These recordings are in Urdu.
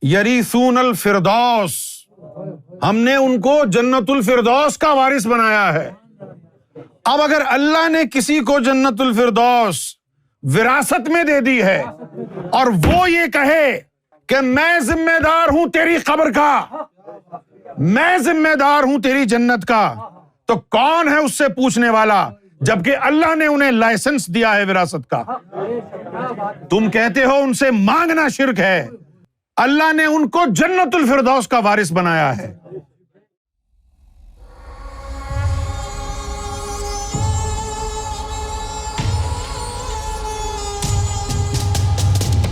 یریثون الفردوس، ہم نے ان کو جنت الفردوس کا وارث بنایا ہے۔ اب اگر اللہ نے کسی کو جنت الفردوس وراثت میں دے دی ہے اور وہ یہ کہے کہ میں ذمہ دار ہوں تیری قبر کا، میں ذمہ دار ہوں تیری جنت کا، تو کون ہے اس سے پوچھنے والا، جبکہ اللہ نے انہیں لائسنس دیا ہے وراثت کا۔ تم کہتے ہو ان سے مانگنا شرک ہے، اللہ نے ان کو جنت الفردوس کا وارث بنایا ہے۔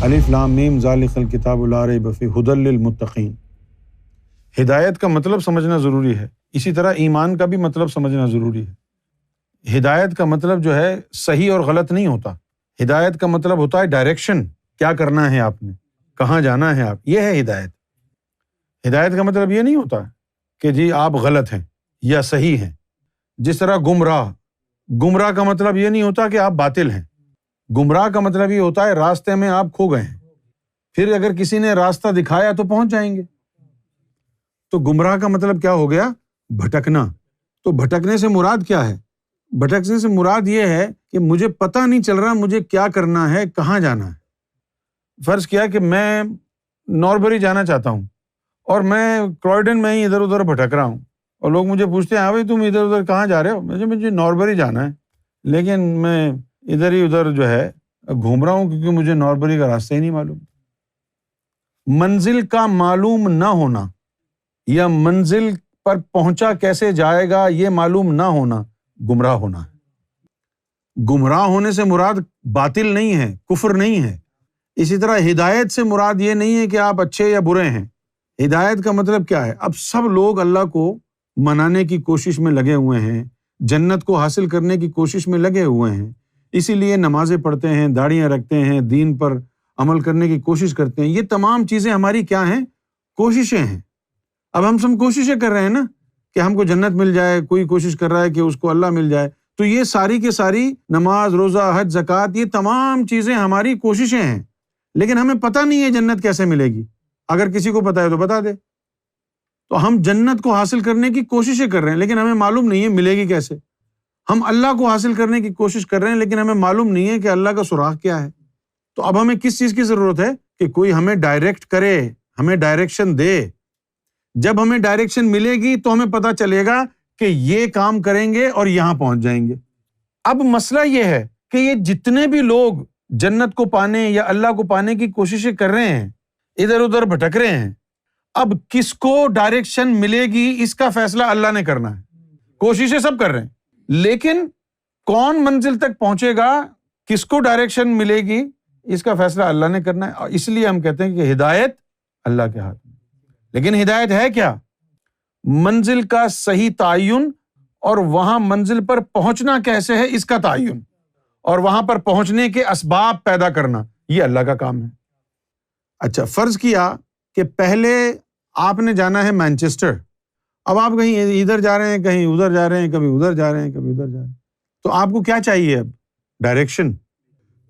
الف لام میم ذالک الکتاب لا ریب فیہ ھدی للمتقین۔ ہدایت کا مطلب سمجھنا ضروری ہے، اسی طرح ایمان کا بھی مطلب سمجھنا ضروری ہے۔ ہدایت کا مطلب جو ہے صحیح اور غلط نہیں ہوتا، ہدایت کا مطلب ہوتا ہے ڈائریکشن، کیا کرنا ہے آپ نے، کہاں جانا ہے آپ، یہ ہے ہدایت۔ ہدایت کا مطلب یہ نہیں ہوتا کہ جی آپ غلط ہیں یا صحیح ہیں۔ جس طرح گمراہ کا مطلب یہ نہیں ہوتا کہ آپ باطل ہیں، گمراہ کا مطلب یہ ہوتا ہے راستے میں آپ کھو گئے ہیں، پھر اگر کسی نے راستہ دکھایا تو پہنچ جائیں گے۔ تو گمراہ کا مطلب کیا ہو گیا؟ بھٹکنا۔ تو بھٹکنے سے مراد کیا ہے؟ بھٹکنے سے مراد یہ ہے کہ مجھے پتہ نہیں چل رہا مجھے کیا کرنا ہے، کہاں جانا ہے۔ فرض کیا کہ میں ناربری جانا چاہتا ہوں اور میں کرائڈن میں ہی ادھر ادھر بھٹک رہا ہوں، اور لوگ مجھے پوچھتے ہیں ہاں بھائی تم ادھر ادھر کہاں جا رہے ہو؟ مجھے ناربری جانا ہے، لیکن میں ادھر ہی ادھر جو ہے گھوم رہا ہوں کیونکہ مجھے ناربری کا راستہ ہی نہیں معلوم۔ منزل کا معلوم نہ ہونا یا منزل پر پہنچا کیسے جائے گا یہ معلوم نہ ہونا گمراہ ہونا ہے۔ گمراہ ہونے سے مراد باطل نہیں ہے، کفر نہیں ہے۔ اسی طرح ہدایت سے مراد یہ نہیں ہے کہ آپ اچھے یا برے ہیں۔ ہدایت کا مطلب کیا ہے؟ اب سب لوگ اللہ کو منانے کی کوشش میں لگے ہوئے ہیں، جنت کو حاصل کرنے کی کوشش میں لگے ہوئے ہیں، اسی لیے نمازیں پڑھتے ہیں، داڑیاں رکھتے ہیں، دین پر عمل کرنے کی کوشش کرتے ہیں۔ یہ تمام چیزیں ہماری کیا ہیں؟ کوششیں ہیں۔ اب ہم سب کوششیں کر رہے ہیں نا کہ ہم کو جنت مل جائے، کوئی کوشش کر رہا ہے کہ اس کو اللہ مل جائے، تو یہ ساری کی ساری نماز، روزہ، حج، زکوٰۃ، یہ تمام چیزیں ہماری کوششیں ہیں، لیکن ہمیں پتہ نہیں ہے جنت کیسے ملے گی۔ اگر کسی کو پتہ ہے تو بتا دے۔ تو ہم جنت کو حاصل کرنے کی کوششیں کر رہے ہیں لیکن ہمیں معلوم نہیں ہے ملے گی کیسے۔ ہم اللہ کو حاصل کرنے کی کوشش کر رہے ہیں لیکن ہمیں معلوم نہیں ہے کہ اللہ کا سراغ کیا ہے۔ تو اب ہمیں کس چیز کی ضرورت ہے؟ کہ کوئی ہمیں ڈائریکٹ کرے، ہمیں ڈائریکشن دے۔ جب ہمیں ڈائریکشن ملے گی تو ہمیں پتہ چلے گا کہ یہ کام کریں گے اور یہاں پہنچ جائیں گے۔ اب مسئلہ یہ ہے کہ یہ جتنے بھی لوگ جنت کو پانے یا اللہ کو پانے کی کوششیں کر رہے ہیں، ادھر ادھر بھٹک رہے ہیں، اب کس کو ڈائریکشن ملے گی اس کا فیصلہ اللہ نے کرنا ہے۔ کوششیں سب کر رہے ہیں لیکن کون منزل تک پہنچے گا، کس کو ڈائریکشن ملے گی، اس کا فیصلہ اللہ نے کرنا ہے۔ اس لیے ہم کہتے ہیں کہ ہدایت اللہ کے ہاتھ میں۔ لیکن ہدایت ہے کیا؟ منزل کا صحیح تعین اور وہاں منزل پر پہنچنا کیسے ہے اس کا تعین، اور وہاں پر پہنچنے کے اسباب پیدا کرنا، یہ اللہ کا کام ہے۔ اچھا، فرض کیا کہ پہلے آپ نے جانا ہے مانچسٹر، اب آپ کہیں ادھر جا رہے ہیں، کہیں ادھر جا رہے ہیں، کبھی ادھر جا رہے ہیں، کبھی ادھر جا رہے ہیں، تو آپ کو کیا چاہیے؟ اب ڈائریکشن۔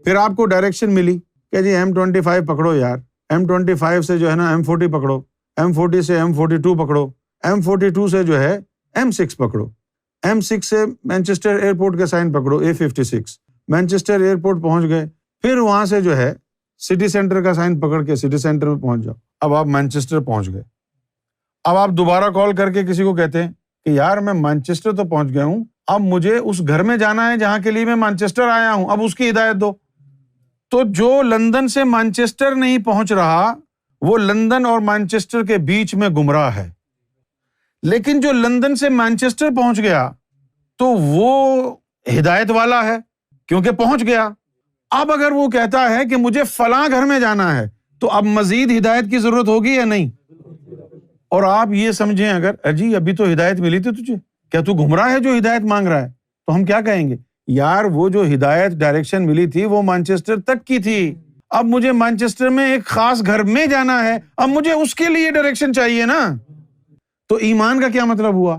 پھر آپ کو ڈائریکشن ملی کہ جی M25 پکڑو یار، M25 سے جو ہے نا M40 پکڑو، M40 سے M42 پکڑو، M42 سے جو ہے M6 پکڑو، M6 سے مانچسٹر ایئرپورٹ کا سائن پکڑو A56، مانچسٹر ایئرپورٹ پہنچ گئے، پھر وہاں سے جو ہے سٹی سینٹر کا سائن پکڑ کے سٹی سینٹر میں پہنچ جاؤ۔ اب آپ مانچسٹر پہنچ گئے، اب آپ دوبارہ کال کر کے کسی کو کہتے ہیں کہ یار میں مانچسٹر تو پہنچ گیا ہوں، اب مجھے اس گھر میں جانا ہے جہاں کے لیے میں مانچسٹر آیا ہوں، اب اس کی ہدایت دو۔ تو جو لندن سے مانچسٹر نہیں پہنچ رہا وہ لندن اور مانچسٹر کے بیچ میں گمراہ ہے، لیکن جو لندن سے مانچسٹر پہنچ گیا تو وہ ہدایت والا ہے کیونکہ پہنچ گیا۔ اب اگر وہ کہتا ہے کہ مجھے فلاں گھر میں جانا ہے تو اب مزید ہدایت کی ضرورت ہوگی یا نہیں؟ اور آپ یہ سمجھیں اگر اجی ابھی تو ہدایت ملی تھی تجھے، کیا تو گمراہ ہے جو ہدایت مانگ رہا ہے؟ تو ہم کیا کہیں گے؟ یار وہ جو ہدایت ڈائریکشن ملی تھی وہ مانچسٹر تک کی تھی، اب مجھے مانچسٹر میں ایک خاص گھر میں جانا ہے، اب مجھے اس کے لیے ڈائریکشن چاہیے نا۔ تو ایمان کا کیا مطلب ہوا؟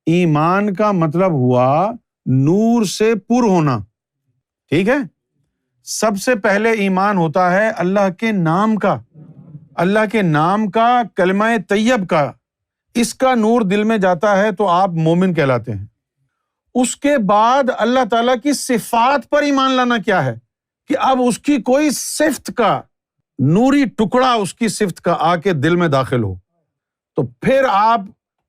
ایمان کا مطلب ہوا نور سے پر ہونا، ٹھیک ہے؟ سب سے پہلے ایمان ہوتا ہے اللہ کے نام کا، اللہ کے نام کا، کلمہ طیب کا، اس کا نور دل میں جاتا ہے تو آپ مومن کہلاتے ہیں۔ اس کے بعد اللہ تعالیٰ کی صفات پر ایمان لانا کیا ہے کہ اب اس کی کوئی صفت کا نوری ٹکڑا اس کی صفت کا آ کے دل میں داخل ہو، تو پھر آپ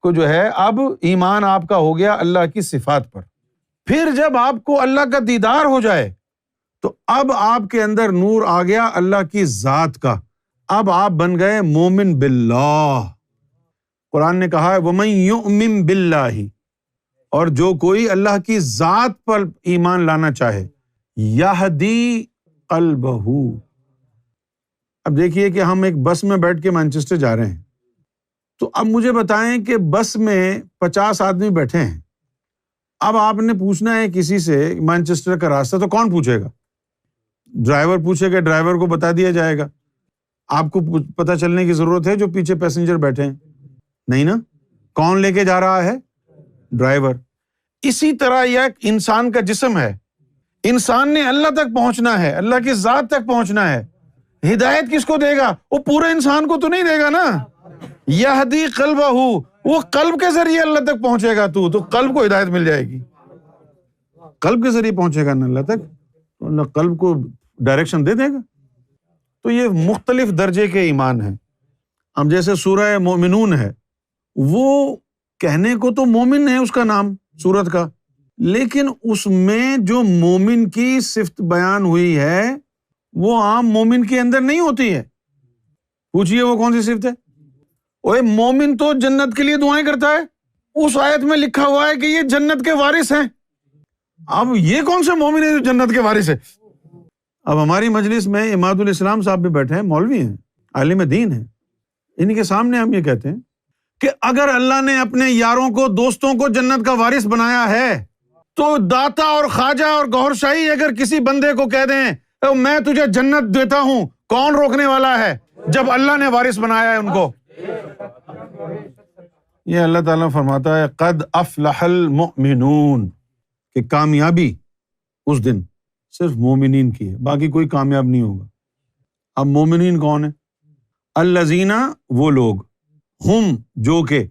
کو جو ہے اب ایمان آپ کا ہو گیا اللہ کی صفات پر۔ پھر جب آپ کو اللہ کا دیدار ہو جائے تو اب آپ کے اندر نور آ گیا اللہ کی ذات کا، اب آپ بن گئے مومن باللہ۔ قرآن نے کہا ہے وَمَن يُؤْمِن بِاللَّهِ، اور جو کوئی اللہ کی ذات پر ایمان لانا چاہے، یہدی قلبہ۔ اب دیکھیے کہ ہم ایک بس میں بیٹھ کے مانچسٹر جا رہے ہیں، تو اب مجھے بتائیں کہ بس میں 50 آدمی بیٹھے ہیں، اب آپ نے پوچھنا ہے کسی سے مانچسٹر کا راستہ، تو کون پوچھے گا؟ ڈرائیور پوچھے گا، ڈرائیور کو بتا دیا جائے گا۔ آپ کو پتہ چلنے کی ضرورت ہے جو پیچھے پیسنجر بیٹھے ہیں؟ نہیں نا۔ کون لے کے جا رہا ہے؟ ڈرائیور۔ اسی طرح یہ ایک انسان کا جسم ہے، انسان نے اللہ تک پہنچنا ہے، اللہ کی ذات تک پہنچنا ہے۔ ہدایت کس کو دے گا؟ وہ پورے انسان کو تو نہیں دے گا نا۔ یہدی قلبہ، وہ قلب کے ذریعے اللہ تک پہنچے گا، تو قلب کو ہدایت مل جائے گی۔ قلب کے ذریعے پہنچے گا نا اللہ تک، تو اللہ قلب کو ڈائریکشن دے دے گا۔ تو یہ مختلف درجے کے ایمان ہیں۔ اب جیسے سورہ مومنون ہے، وہ کہنے کو تو مومن ہے اس کا نام سورت کا، لیکن اس میں جو مومن کی صفت بیان ہوئی ہے وہ عام مومن کے اندر نہیں ہوتی ہے۔ پوچھئے وہ کون سی صفت ہے؟ اوے مومن تو جنت کے لیے دعائیں کرتا ہے، اس آیت میں لکھا ہوا ہے کہ یہ جنت کے وارث ہیں۔ اب یہ کون سے مومن ہے جو جنت کے وارث ہے؟ اب ہماری مجلس میں اماد الاسلام صاحب بھی بیٹھے ہیں، مولوی ہیں، عالم دین ہیں، ان کے سامنے ہم یہ کہتے ہیں کہ اگر اللہ نے اپنے یاروں کو، دوستوں کو جنت کا وارث بنایا ہے تو داتا اور خواجہ اور گوھر شاہی اگر کسی بندے کو کہہ دیں میں تجھے جنت دیتا ہوں، کون روکنے والا ہے جب اللہ نے وارث بنایا ہے ان کو؟ یہ اللہ تعالیٰ فرماتا ہے قد افلح المؤمنون، کہ کامیابی اس دن صرف مومنین کی ہے، باقی کوئی کامیاب نہیں ہوگا۔ اب مومنین کون ہیں؟ الذین، وہ لوگ، ہم، جو کہ،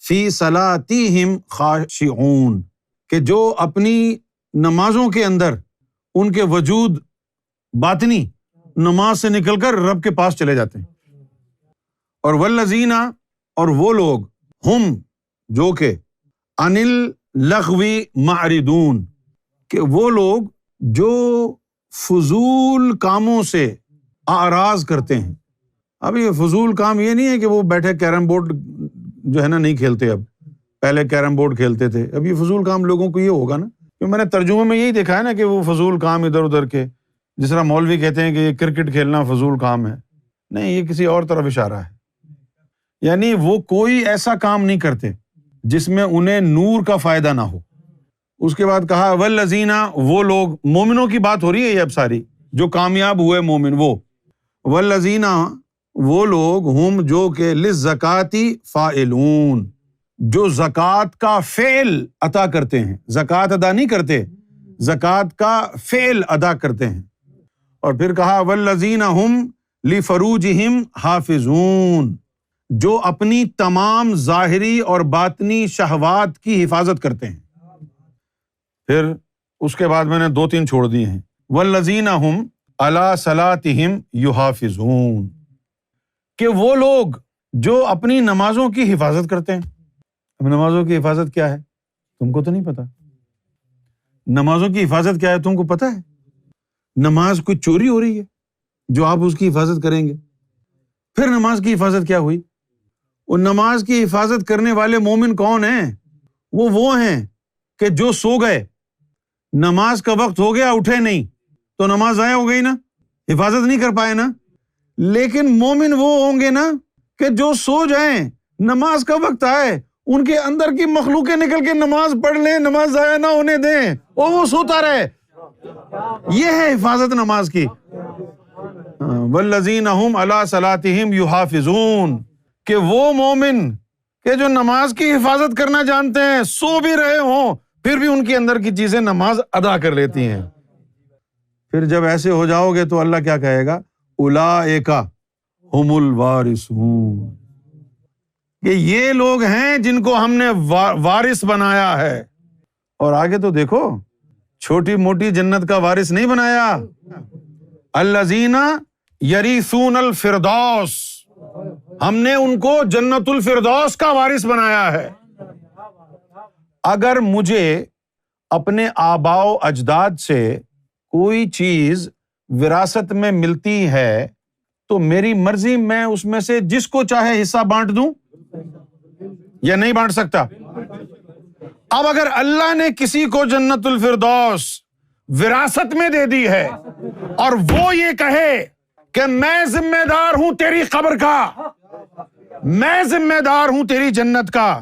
فی صلاتہم خاشعون، کہ جو اپنی نمازوں کے اندر ان کے وجود باطنی نماز سے نکل کر رب کے پاس چلے جاتے ہیں۔ اور والذین، اور وہ لوگ، ہم، جو کہ، عن اللغو معرضون، کہ وہ لوگ جو فضول کاموں سے اعراض کرتے ہیں۔ اب یہ فضول کام یہ نہیں ہے کہ وہ بیٹھے کیرم بورڈ جو ہے نا نہیں کھیلتے، اب پہلے کیرم بورڈ کھیلتے تھے، اب یہ فضول کام لوگوں کو یہ ہوگا نا، کہ میں نے ترجمے میں یہی دیکھا ہے نا کہ وہ فضول کام ادھر ادھر کے، جس طرح مولوی کہتے ہیں کہ یہ کرکٹ کھیلنا فضول کام ہے، نہیں، یہ کسی اور طرف اشارہ ہے۔ یعنی وہ کوئی ایسا کام نہیں کرتے جس میں انہیں نور کا فائدہ نہ ہو۔ اس کے بعد کہا والذین، وہ لوگ، مومنوں کی بات ہو رہی ہے یہ اب ساری، جو کامیاب ہوئے مومن، وہ والذین، وہ لوگ، ہم، جو کہ، للزکاۃ فاعلون، جو زکوٰۃ کا فعل عطا کرتے ہیں، زکوٰۃ ادا نہیں کرتے، زکوٰۃ کا فعل ادا کرتے ہیں۔ اور پھر کہا والذین ہم لفروجہم حافظون، جو اپنی تمام ظاہری اور باطنی شہوات کی حفاظت کرتے ہیں۔ پھر اس کے بعد میں نے 2-3 چھوڑ دیے ہیں، والذین ہم علی صلاتہم یحافظون، کہ وہ لوگ جو اپنی نمازوں کی حفاظت کرتے ہیں۔ اب نمازوں کی حفاظت کیا ہے تم کو تو نہیں پتا؟ نمازوں کی حفاظت کیا ہے تم کو پتا ہے؟ نماز کوئی چوری ہو رہی ہے جو آپ اس کی حفاظت کریں گے؟ پھر نماز کی حفاظت کیا ہوئی؟ وہ نماز کی حفاظت کرنے والے مومن کون ہیں؟ وہ ہیں کہ جو سو گئے، نماز کا وقت ہو گیا اٹھے نہیں، تو نماز ضائع ہو گئی نا، حفاظت نہیں کر پائے نا۔ لیکن مومن وہ ہوں گے نا کہ جو سو جائیں، نماز کا وقت آئے، ان کے اندر کی مخلوقیں نکل کے نماز پڑھ لیں، نماز ضائع نہ ہونے دیں، اور وہ سوتا رہے۔ یہ ہے حفاظت نماز کی۔ والذین ہم علی صلاتہم یحافظون، کہ وہ مومن کہ جو نماز کی حفاظت کرنا جانتے ہیں، سو بھی رہے ہوں پھر بھی ان کے اندر کی چیزیں نماز ادا کر لیتی ہیں۔ پھر جب ایسے ہو جاؤ گے تو اللہ کیا کہے گا؟ اولئک ہم الوارثون، کہ یہ لوگ ہیں جن کو ہم نے وارث بنایا ہے۔ اور آگے تو دیکھو، چھوٹی موٹی جنت کا وارث نہیں بنایا، الذین یریثون الفردوس، ہم نے ان کو جنت الفردوس کا وارث بنایا ہے۔ اگر مجھے اپنے آباء و اجداد سے کوئی چیز وراثت میں ملتی ہے تو میری مرضی، میں اس میں سے جس کو چاہے حصہ بانٹ دوں یا نہیں بانٹ سکتا؟ اب اگر اللہ نے کسی کو جنت الفردوس وراثت میں دے دی ہے اور وہ یہ کہے کہ میں ذمہ دار ہوں تیری قبر کا، میں ذمہ دار ہوں تیری جنت کا،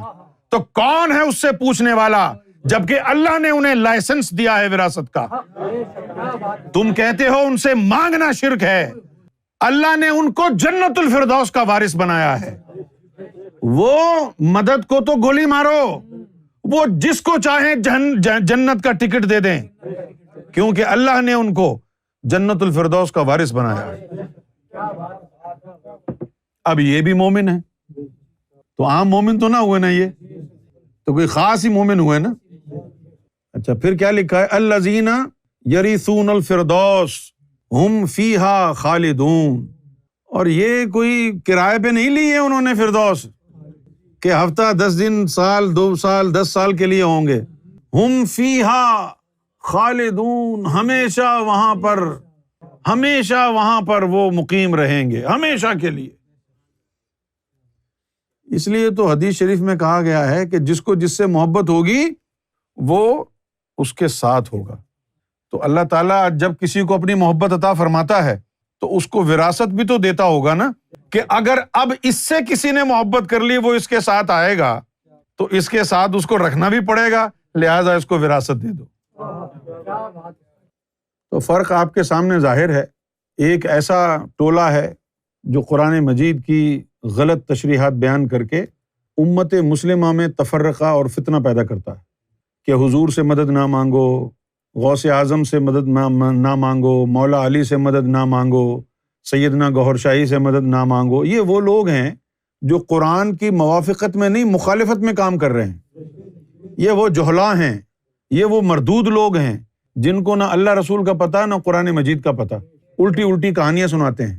تو کون ہے اس سے پوچھنے والا، جبکہ اللہ نے انہیں لائسنس دیا ہے وراثت کا۔ تم کہتے ہو ان سے مانگنا شرک ہے، اللہ نے ان کو جنت الفردوس کا وارث بنایا ہے۔ وہ مدد کو تو گولی مارو، وہ جس کو چاہیں جنت کا ٹکٹ دے دیں، کیونکہ اللہ نے ان کو جنت الفردوس کا وارث بنایا ہے۔ اب یہ بھی مومن ہے، تو عام مومن تو نہ ہوئے نا، یہ تو کوئی خاص ہی مومن ہوئے نا۔ اچھا پھر کیا لکھا ہے؟ الذین یریثون الفردوس ہم فیہا خالدون، اور یہ کوئی کرائے پہ نہیں لی ہے انہوں نے فردوس کہ ہفتہ 10 دن، سال 2 سال 10 سال کے لیے ہوں گے۔ ہم فیہا خالدون، ہمیشہ وہاں پر وہ مقیم رہیں گے، ہمیشہ کے لیے۔ اس لیے تو حدیث شریف میں کہا گیا ہے کہ جس کو جس سے محبت ہوگی وہ اس کے ساتھ ہوگا۔ تو اللہ تعالیٰ جب کسی کو اپنی محبت عطا فرماتا ہے تو اس کو وراثت بھی تو دیتا ہوگا نا، کہ اگر اب اس سے کسی نے محبت کر لی وہ اس کے ساتھ آئے گا تو اس کے ساتھ اس کو رکھنا بھی پڑے گا، لہٰذا اس کو وراثت دے دو۔ تو فرق آپ کے سامنے ظاہر ہے۔ ایک ایسا ٹولہ ہے جو قرآن مجید کی غلط تشریحات بیان کر کے امت مسلمہ میں تفرقہ اور فتنہ پیدا کرتا ہے کہ حضور سے مدد نہ مانگو، غوث اعظم سے مدد نہ مانگو، مولا علی سے مدد نہ مانگو، سیدنا گوہر شاہی سے مدد نہ مانگو۔ یہ وہ لوگ ہیں جو قرآن کی موافقت میں نہیں، مخالفت میں کام کر رہے ہیں۔ یہ وہ جہلا ہیں، یہ وہ مردود لوگ ہیں جن کو نہ اللہ رسول کا پتہ نہ قرآن مجید کا پتہ، الٹی کہانیاں سناتے ہیں،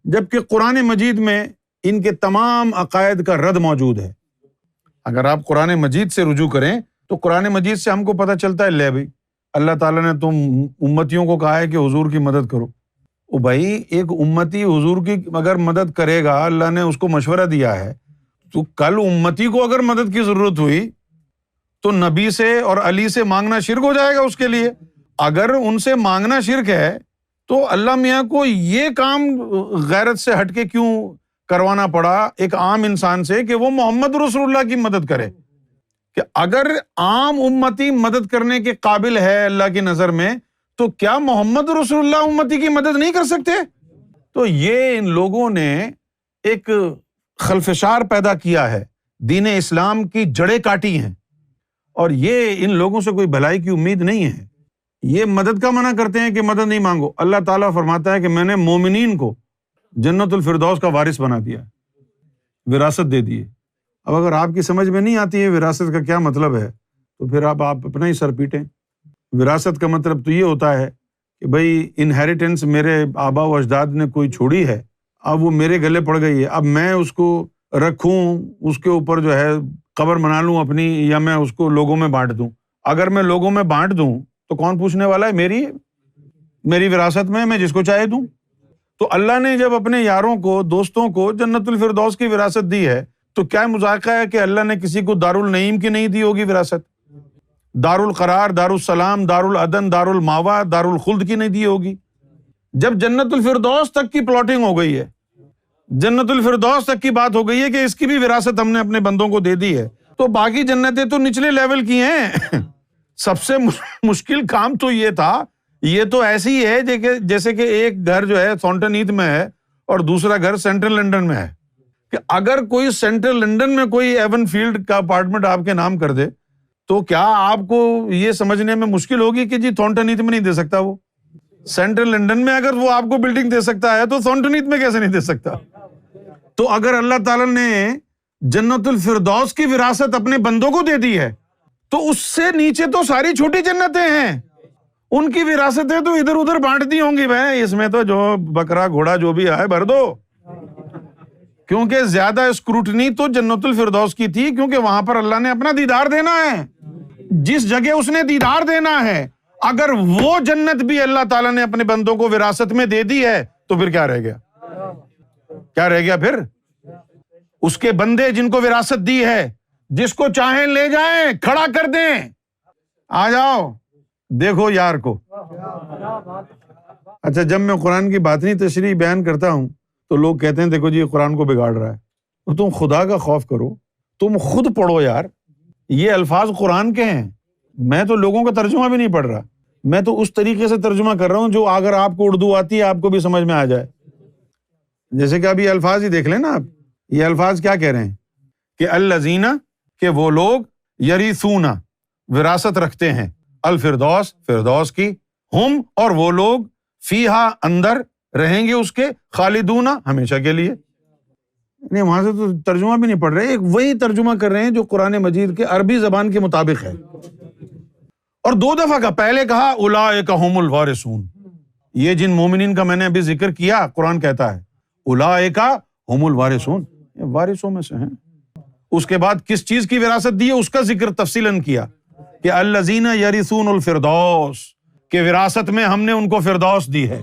جبکہ قرآن مجید میں ان کے تمام عقائد کا رد موجود ہے۔ اگر آپ قرآن مجید سے رجوع کریں تو قرآن مجید سے ہم کو پتہ چلتا ہے، لے بھائی اللہ تعالیٰ نے تم امتیوں کو کہا ہے کہ حضور کی مدد کرو۔ او بھائی، ایک امتی حضور کی اگر مدد کرے گا، اللہ نے اس کو مشورہ دیا ہے، تو کل امتی کو اگر مدد کی ضرورت ہوئی تو نبی سے اور علی سے مانگنا شرک ہو جائے گا اس کے لیے۔ اگر ان سے مانگنا شرک ہے تو اللہ میاں کو یہ کام غیرت سے ہٹ کے کیوں کروانا پڑا ایک عام انسان سے کہ وہ محمد رسول اللہ کی مدد کرے؟ کہ اگر عام امتی مدد کرنے کے قابل ہے اللہ کی نظر میں، تو کیا محمد رسول اللہ امتی کی مدد نہیں کر سکتے؟ تو یہ ان لوگوں نے ایک خلفشار پیدا کیا ہے، دین اسلام کی جڑیں کاٹی ہیں، اور یہ ان لوگوں سے کوئی بھلائی کی امید نہیں ہے۔ یہ مدد کا منع کرتے ہیں کہ مدد نہیں مانگو۔ اللہ تعالیٰ فرماتا ہے کہ میں نے مومنین کو جنت الفردوس کا وارث بنا دیا، وراثت دے دی ہے۔ اب اگر آپ کی سمجھ میں نہیں آتی ہے وراثت کا کیا مطلب ہے تو پھر آپ اپنا ہی سر پیٹیں۔ وراثت کا مطلب تو یہ ہوتا ہے کہ بھائی انہیریٹنس میرے آبا و اجداد نے کوئی چھوڑی ہے، اب وہ میرے گلے پڑ گئی ہے، اب میں اس کو رکھوں، اس کے اوپر جو ہے قبر بنا لوں اپنی، یا میں اس کو لوگوں میں بانٹ دوں۔ اگر میں لوگوں میں بانٹ دوں تو کون پوچھنے والا ہے؟ میری وراثت میں جس کو چاہے دوں۔ تو اللہ نے جب اپنے یاروں کو، دوستوں کو جنت الفردوس کی وراثت دی ہے تو کیا مذاکرہ ہے کہ اللہ نے کسی کو دار النعیم کی نہیں دی ہوگی وراثت؟ دار القرار، دار السلام، دار العدن، دار الماوا، دار الخلد کی نہیں دی ہوگی؟ جب جنت الفردوس تک کی پلاٹنگ ہو گئی ہے، جنت الفردوس تک کی بات ہو گئی ہے کہ اس کی بھی وراثت ہم نے اپنے بندوں کو دے دی ہے، تو باقی جنتیں تو نچلے لیول کی ہیں۔ سب سے مشکل کام تو یہ تھا، یہ تو ایسی ہے جیسے کہ ایک گھر جو ہے تھورنٹن ہیتھ میں ہے اور دوسرا گھر سینٹرل لنڈن میں ہے، کہ اگر کوئی سینٹرل لنڈن میں کوئی ایون فیلڈ کا اپارٹمنٹ آپ کے نام کر دے تو کیا آپ کو یہ سمجھنے میں مشکل ہوگی کہ جی تھورنٹن ہیتھ میں نہیں دے سکتا؟ وہ سینٹرل لنڈن میں اگر وہ آپ کو بلڈنگ دے سکتا ہے تو تھورنٹن ہیتھ میں کیسے نہیں دے سکتا؟ تو اگر اللہ تعالیٰ نے جنت الفردوس کی وراثت اپنے بندوں کو دے دی ہے تو اس سے نیچے تو ساری چھوٹی جنتیں ہیں، ان کی وراثتیں تو ادھر ادھر بانٹ دی ہوں گی، بھائی اس میں تو جو بکرا گھوڑا جو بھی آئے بھر دو، کیونکہ زیادہ اسکروٹنی تو جنت الفردوس کی تھی، کیونکہ وہاں پر اللہ نے اپنا دیدار دینا ہے، جس جگہ اس نے دیدار دینا ہے اگر وہ جنت بھی اللہ تعالیٰ نے اپنے بندوں کو وراثت میں دے دی ہے تو پھر کیا رہ گیا؟ کیا رہ گیا پھر؟ اس کے بندے جن کو وراثت دی ہے، جس کو چاہیں لے جائیں، کھڑا کر دیں، آ جاؤ دیکھو یار کو۔ اچھا، جب میں قرآن کی باطنی تشریح بیان کرتا ہوں تو لوگ کہتے ہیں دیکھو جی یہ قرآن کو بگاڑ رہا ہے، تو تم خدا کا خوف کرو، تم خود پڑھو یار، یہ الفاظ قرآن کے ہیں، میں تو لوگوں کا ترجمہ بھی نہیں پڑھ رہا، میں تو اس طریقے سے ترجمہ کر رہا ہوں جو اگر آپ کو اردو آتی ہے آپ کو بھی سمجھ میں آ جائے۔ جیسے کہ اب یہ الفاظ ہی دیکھ لیں نا آپ، یہ الفاظ کیا کہہ رہے ہیں کہ الذین، کہ وہ لوگ، یرثون، وراثت رکھتے ہیں، الفردوس، فردوس کی، ہم، اور وہ لوگ، فیہا، اندر رہیں گے اس کے، خالدون، ہمیشہ کے لیے۔ نہیں، وہاں سے تو ترجمہ بھی نہیں پڑھ رہے، ایک وہی ترجمہ کر رہے ہیں جو قرآن مجید کے عربی زبان کے مطابق ہے، اور 2 دفعہ کا، پہلے کہا اولئک ھم الوارثون، یہ جن مومنین کا میں نے ابھی ذکر کیا قرآن کہتا ہے اولئک ھم الوارثون، یہ وارثوں میں سے ہیں۔ اس کے بعد کس چیز کی وراثت دی ہے اس کا ذکر تفصیلاً کیا کہ الذین یرثون الفردوس، کہ وراثت میں ہم نے ان کو فردوس دی ہے۔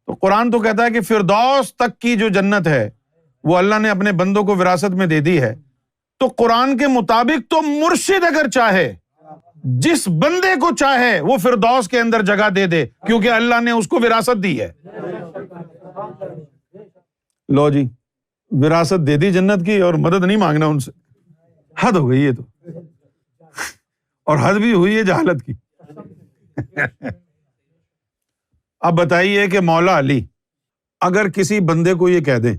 تو قرآن تو کہتا ہے کہ فردوس تک کی جو جنت ہے وہ اللہ نے اپنے بندوں کو وراثت میں دے دی ہے، تو قرآن کے مطابق تو مرشد اگر چاہے، جس بندے کو چاہے وہ فردوس کے اندر جگہ دے دے، کیونکہ اللہ نے اس کو وراثت دی ہے۔ لو جی، وراثت دے دی جنت کی اور مدد نہیں مانگنا ان سے، حد ہو گئی یہ تو، اور حد بھی ہوئی ہے جہالت کی۔ اب بتائیے کہ مولا علی اگر کسی بندے کو یہ کہہ دیں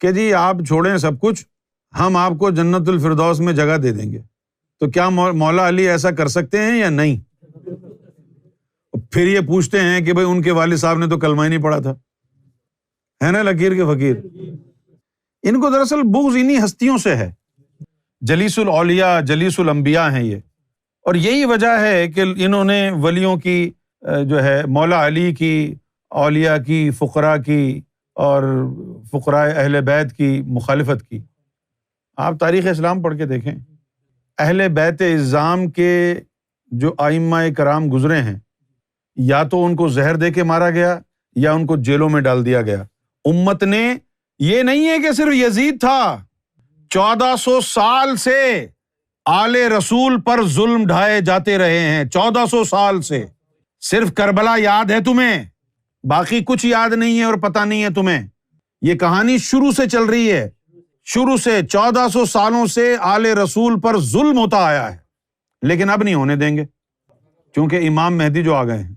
کہ جی آپ چھوڑیں سب کچھ، ہم آپ کو جنت الفردوس میں جگہ دے دیں گے، تو کیا مولا علی ایسا کر سکتے ہیں یا نہیں؟ پھر یہ پوچھتے ہیں کہ بھئی ان کے والد صاحب نے تو کلمہ ہی نہیں پڑھا تھا، ہے نا لکیر کے فقیر۔ ان کو دراصل بغض انہی ہستیوں سے ہے، جلیس الاولیاء، جلیس الانبیاء ہیں یہ، اور یہی وجہ ہے کہ انہوں نے ولیوں کی جو ہے، مولا علی کی، اولیاء کی، فقراء کی، اور فقراء اہل بیت کی مخالفت کی۔ آپ تاریخ اسلام پڑھ کے دیکھیں، اہل بیت اعظام کے جو ائمہ کرام گزرے ہیں، یا تو ان کو زہر دے کے مارا گیا یا ان کو جیلوں میں ڈال دیا گیا۔ امت نے، یہ نہیں ہے کہ صرف یزید تھا، 1400 سال سے آل رسول پر ظلم ڈھائے جاتے رہے ہیں، 1400 سال سے۔ صرف کربلا یاد ہے تمہیں، باقی کچھ یاد نہیں ہے اور پتہ نہیں ہے تمہیں۔ یہ کہانی شروع سے چل رہی ہے، شروع سے 1400 سالوں سے آل رسول پر ظلم ہوتا آیا ہے، لیکن اب نہیں ہونے دیں گے، کیونکہ امام مہدی جو آ گئے ہیں۔